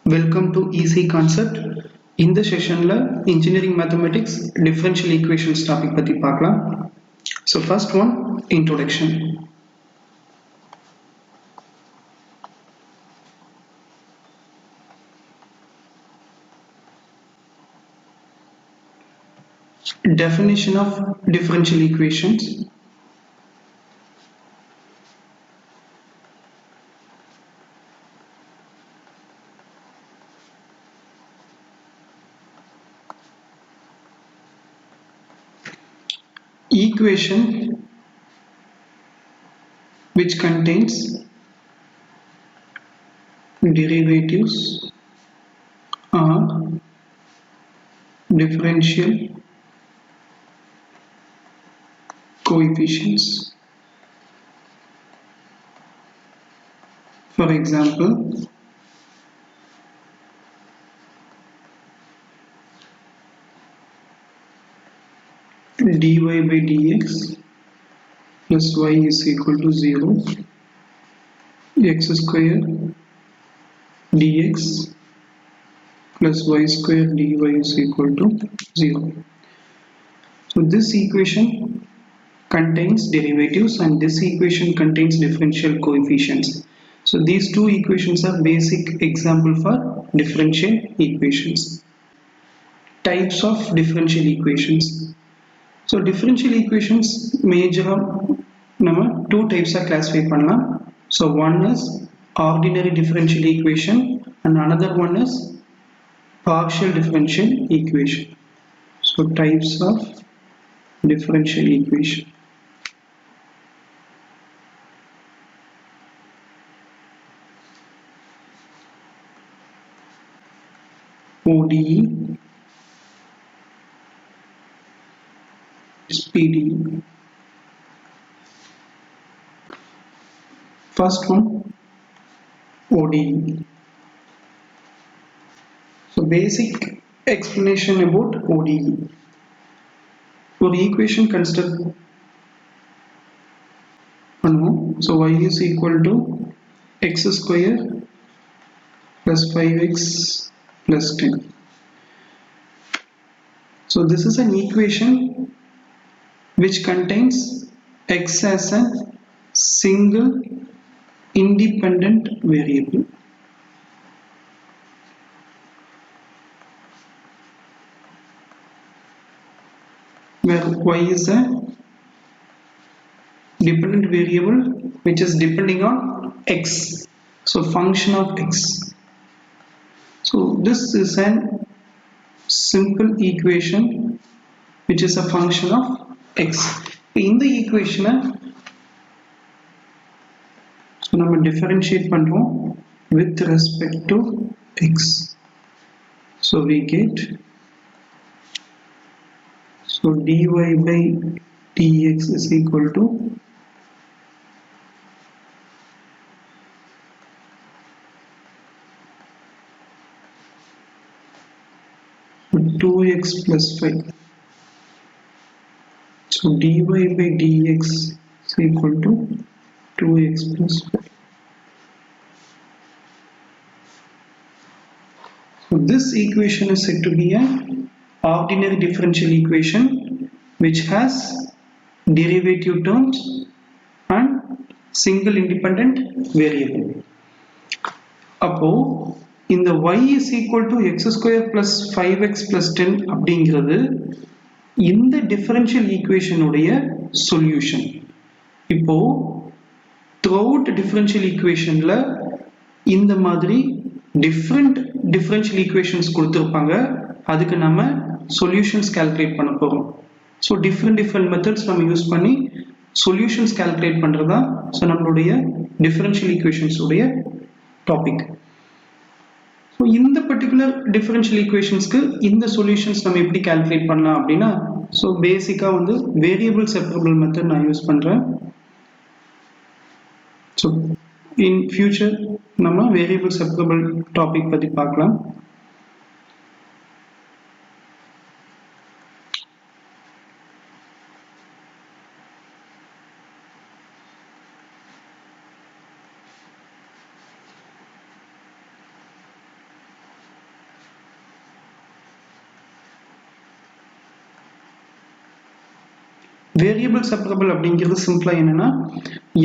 Welcome to EC Concept. In the session, Engineering Mathematics Differential Equations topic பத்தி பார்க்கலாம். So first one, Introduction. Definition of differential equations. Equation which contains derivatives or differential coefficients. For example, dy by dx plus y is equal to 0, x square dx plus y square dy is equal to 0. So this equation contains derivatives and this equation contains differential coefficients. So these two equations are basic example for differential equations. Types of differential equations. So differential equations major two types are classified pannalam. So one is ordinary differential equation and another one is partial differential equation. So types of differential equation. ODE, PDE. First one, ODE. So basic explanation about ODE. For the equation construct பண்ணுவோம். So y is equal to x square plus 5x plus 10. So this is an equation which contains x as a single independent variable. Where y is a dependent variable which is depending on x. So function of x. So this is a simple equation which is a function of x. In the equation, so we differentiate with respect to x. So we get, so dy by dx is equal to 2x plus 5. So dy by dx is equal to 2x plus 5. So this equation is said to be an ordinary differential equation which has derivative terms and single independent variable. Appo in the y is equal to x square plus 5x plus 10 அப்படிங்கிறது இந்த differential equation உடைய solution. இப்போ throughout differential equationல இந்த மாதிரி different differential equations கொடுத்திருப்பாங்க, அதுக்கு நம்ம solutions calculate பண்ண போறோம். So different methods நம்ம யூஸ் பண்ணி solutions calculate பண்றதா so நம்மளுடைய differential equations உடைய topic. So இந்த particular differential equationsக்கு இந்த solutions நம்ம எப்படி calculate பண்ணலாம் அப்படின்னா, so பேசிக்கா வந்து variable separable method நான் யூஸ் பண்றேன். So in future நம்ம variable separable topic பத்தி பார்க்கலாம். வேரியபிள் செப்பரபிள் அப்படிங்கிறது சிம்பிளா என்னன்னா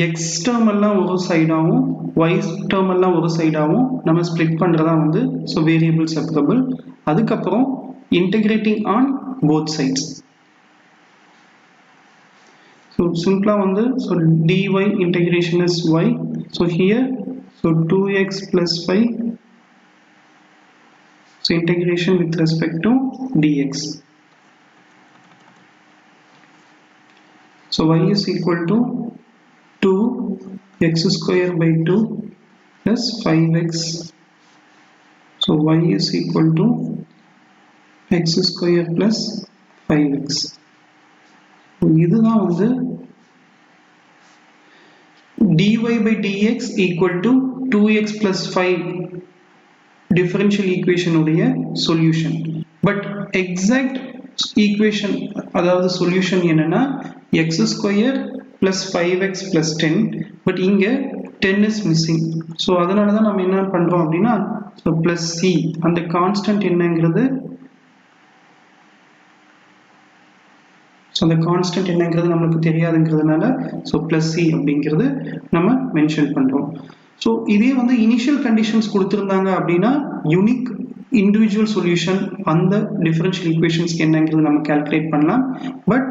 எக்ஸ் டேர்ம் எல்லாம் ஒரு சைடாகவும் ஒய் டேர்ம் எல்லாம் ஒரு சைடாகவும் நம்ம ஸ்ப்ளிட் பண்றதா வந்து ஸோ வேரியபிள் செப்பரபிள். அதுக்கப்புறம் integrating on both sides. So சிம்பிளா வந்து so dy integration is y. So here so 2x plus 5 so integration with respect to dx. So y is equal to 2x square by 2 plus 5x. So y is equal to x square plus 5x. இதுதான் வந்து dy by dx equal to 2x plus 5 differential equation உடைய solution. But exact equation அதாவது solution என்னன்னா x square plus 5x plus 10 but இங்க 10 is missing. So அதனால தான் நம்ம என்ன பண்றோம் அப்படின்னா so plus c அந்த constant என்னங்கிறது so அந்த constant என்னங்கிறது நமக்கு தெரியாதுங்கிறதுனால so plus c அப்படிங்கிறது நம்ம மென்ஷன் பண்றோம். ஸோ இதே வந்து இனிஷியல் கண்டிஷன்ஸ் கொடுத்துருந்தாங்க அப்படின்னா யூனிக் இண்டிவிஜுவல் சொல்யூஷன் அந்த டிஃபரன்ஷியல் ஈக்குவேஷன்ஸ்க்கு என்னங்கிறது நம்ம கால்குலேட் பண்ணலாம். பட்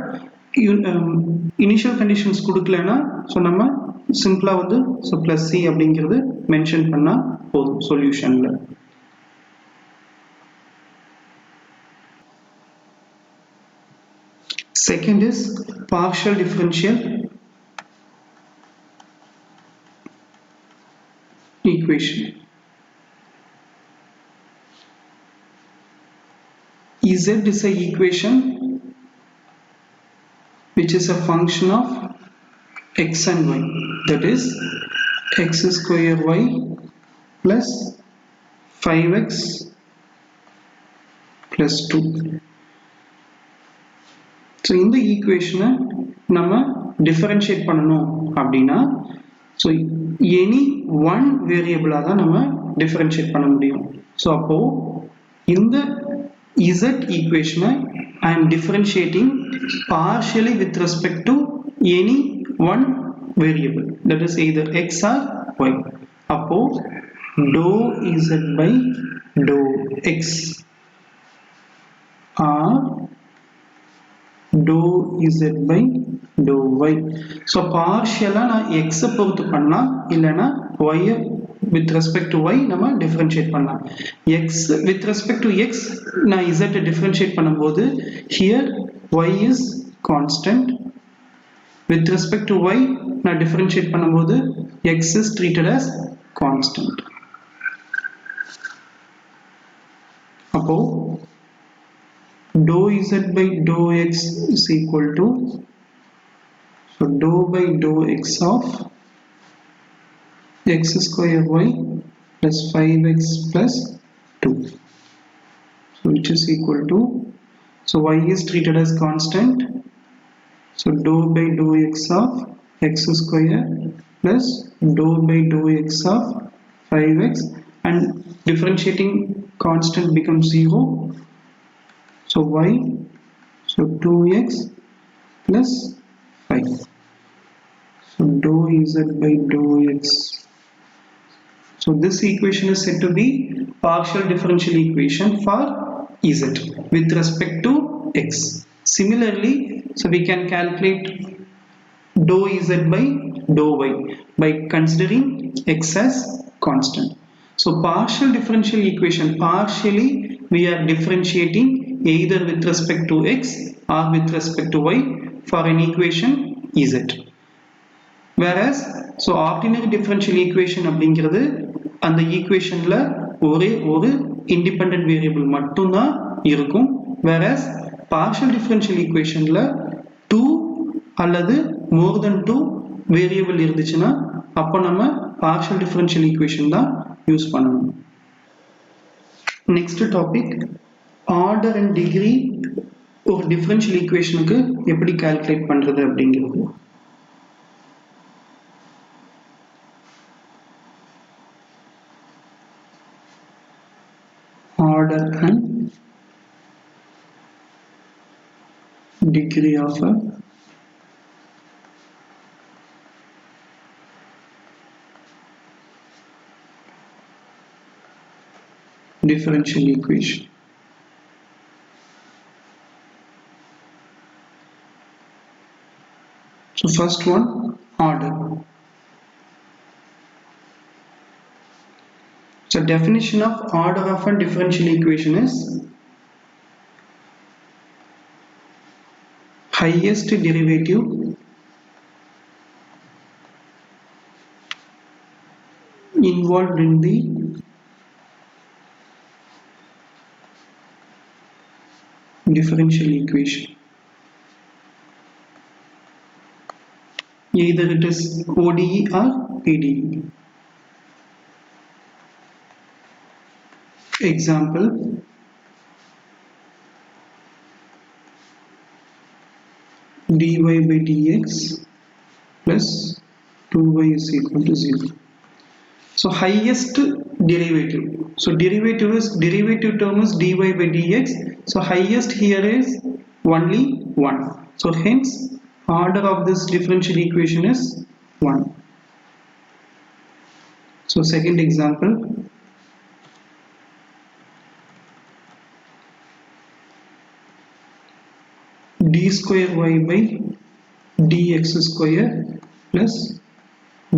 இனிஷியல் கண்டிஷன்ஸ் கொடுக்கலன்னா ஸோ நம்ம சிம்பிளா வந்து ஸோ பிளஸ் சி அப்படிங்கிறது மென்ஷன் பண்ணா போதும் சொல்யூஷன்ல. Second is partial differential equation. Z is an equation which is a function of x and y, that is x square y plus 5x plus 2. So இந்த ஈக்குவேஷனை நம்ம differentiate பண்ணணும் அப்படின்னா so any one வேரியபிளாக தான் நம்ம differentiate பண்ண முடியும். So அப்போ இந்த z equation I am differentiating partially with respect to any one variable, that is either x or y. அப்போ dou z by dou x or dou z by dou y. So partial நான் x பொறுத்து பண்ணலாம் இல்லைனா y with respect to y நம்ம differentiate பண்ணலாம். x with respect to x நான் z differentiate பண்ணும்போது here y is constant, with respect to y நான் differentiate பண்ணும்போது x is treated as constant. அப்போ dou z by dou x is equal to so dou by dou x of x square y plus 5x plus 2, so which is equal to so y is treated as constant, so dou by dou x of x square plus dou by dou x of 5x and differentiating constant becomes 0, so y so 2x plus 5, so dou z by dou x. So this equation is said to be partial differential equation for z with respect to x. Similarly, so we can calculate dou z by dou y by considering x as constant. So partial differential equation, partially we are differentiating either with respect to x or with respect to y for an equation z. Whereas so ordinary differential equation அப்படிங்கிறது அந்த ஈக்குவேஷன்ல ஒரே ஒரு independent variable மட்டும்தான் இருக்கும். whereas partial differential equationல 2 அல்லது more than 2 variable இருந்துச்சுன்னா அப்போ நம்ம partial differential equation தான் யூஸ் பண்ணணும். Next topic order and degree ஒரு டிஃபரன்ஷியல் ஈக்குவேஷனுக்கு எப்படி கால்குலேட் பண்றது அப்படிங்கிறது. Order and degree of a differential equation. So first one, order. So definition of order of a differential equation is highest derivative involved in the differential equation. Either it is ODE or PDE. Example, dy by dx plus 2y is equal to 0. So highest derivative. So derivative term is dy by dx. So highest here is only 1. So hence order of this differential equation is 1. So second example, d square y by dx square plus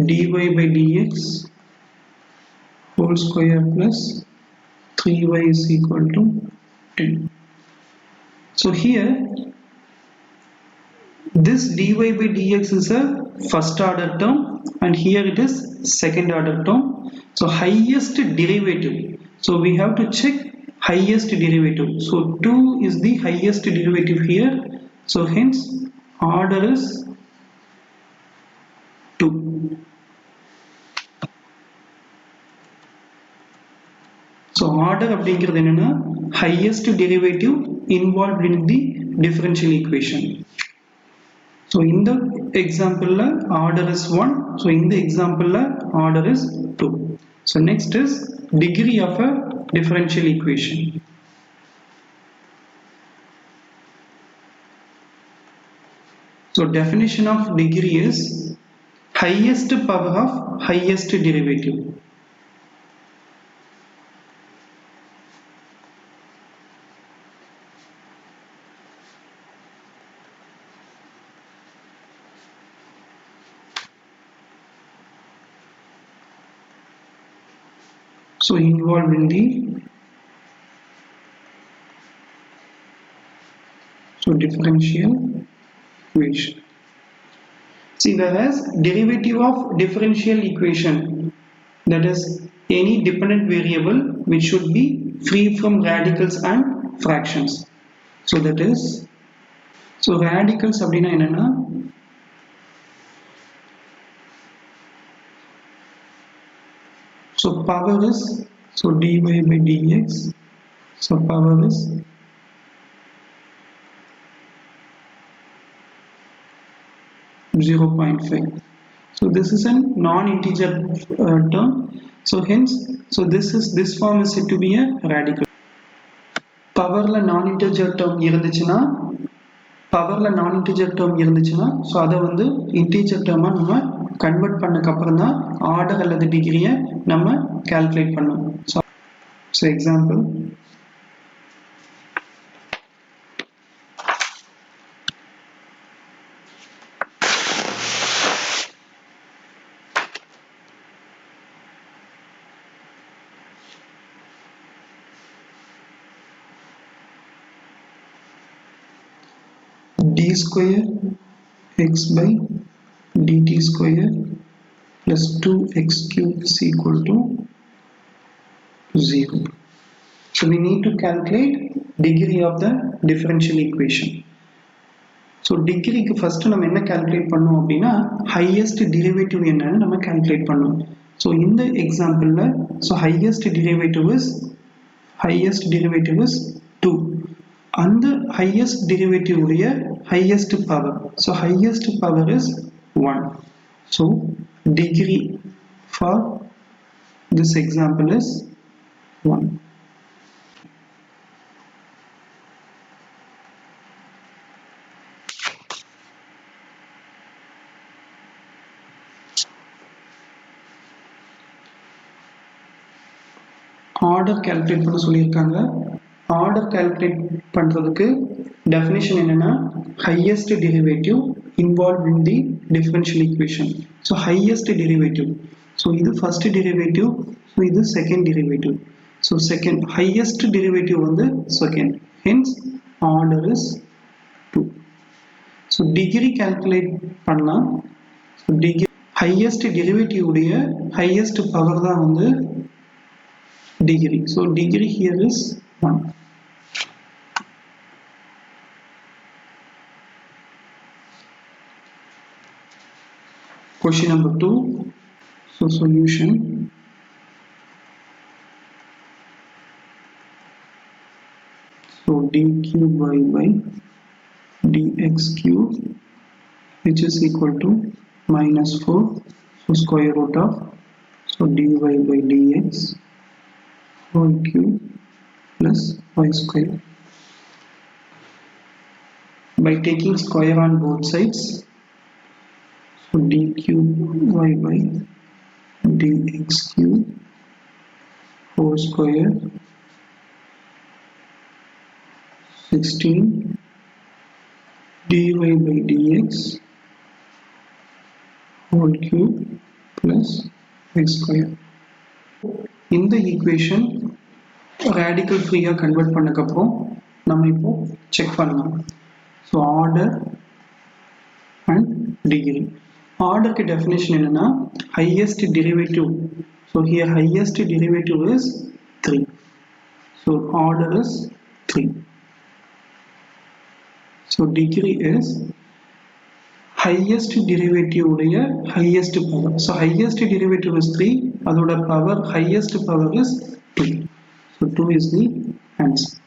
dy by dx whole square plus 3y is equal to 10. So here this dy by dx is a first order term and here it is second order term. So highest derivative. So we have to check highest derivative. So 2 is the highest derivative here. So hence order is 2. So order அப்படிங்கிறது என்னன்னா highest derivative involved in the differential equation. So in the example order is 1. So in the example order is 2. So next is degree of a differential equation. So definition of degree is highest power of highest derivative. So involved in the differential equation. See, whereas derivative of differential equation, that is any dependent variable which should be free from radicals and fractions. So that is, so radicals அப்படினா என்னன்னா so power is so dy by dx, so power is zero 0.5. So this is a non-integer term. So hence, so this form is said to be a radical. Powerல non-integer term இருந்துச்சுன்னா so அதை வந்து integer டேர்மாக நம்ம convert பண்ணக்கு அப்புறம் தான் order அல்லது டிகிரியை நம்ம calculate பண்ணணும். So example d square x by dt square plus 2x cube is equal to 0. So we need to calculate degree of the differential equation. So degree க்கு first நம்ம என்ன calculate பண்ணோம் அப்படின்னா highest derivative என்னன்னு நம்ம calculate பண்ணோம். So இந்த exampleல so highest derivative is 2. And the highest derivative உடைய highest power. So highest power is 1. So degree for this example is 1. Order calculate பண்ண சொல்லியிருக்காங்க. ஆர்டர் கால்குலேட் பண்ணுறதுக்கு டெஃபினிஷன் என்னென்னா highest derivative involved in the differential equation. So highest derivative. So இது first derivative. So இது second derivative. So second highest derivative வந்து second. Hence order is 2. So degree calculate பண்ணலாம். So degree highest derivative உடைய highest power தான் வந்து degree. So degree here is 1. Question number 2. So solution. So d cube y by dx cube, which is equal to minus 4. So square root of, so dy by dx whole cube plus y square. By taking square on both sides, so d cube y by dx cube whole square 16 dy by dx whole cube plus y square. இந்த equation radical ஃப்ரீயாக convert பண்ணக்கப்புறம் நம்ம இப்போ check பண்ணலாம். So order and degree. ஆர்டருக்கு definition என்னன்னா highest derivative. So here highest derivative is 3. So order is 3. So degree is highest derivative உடைய highest power. So highest derivative is 3. அதோட power highest power is 2. So 2 is the answer.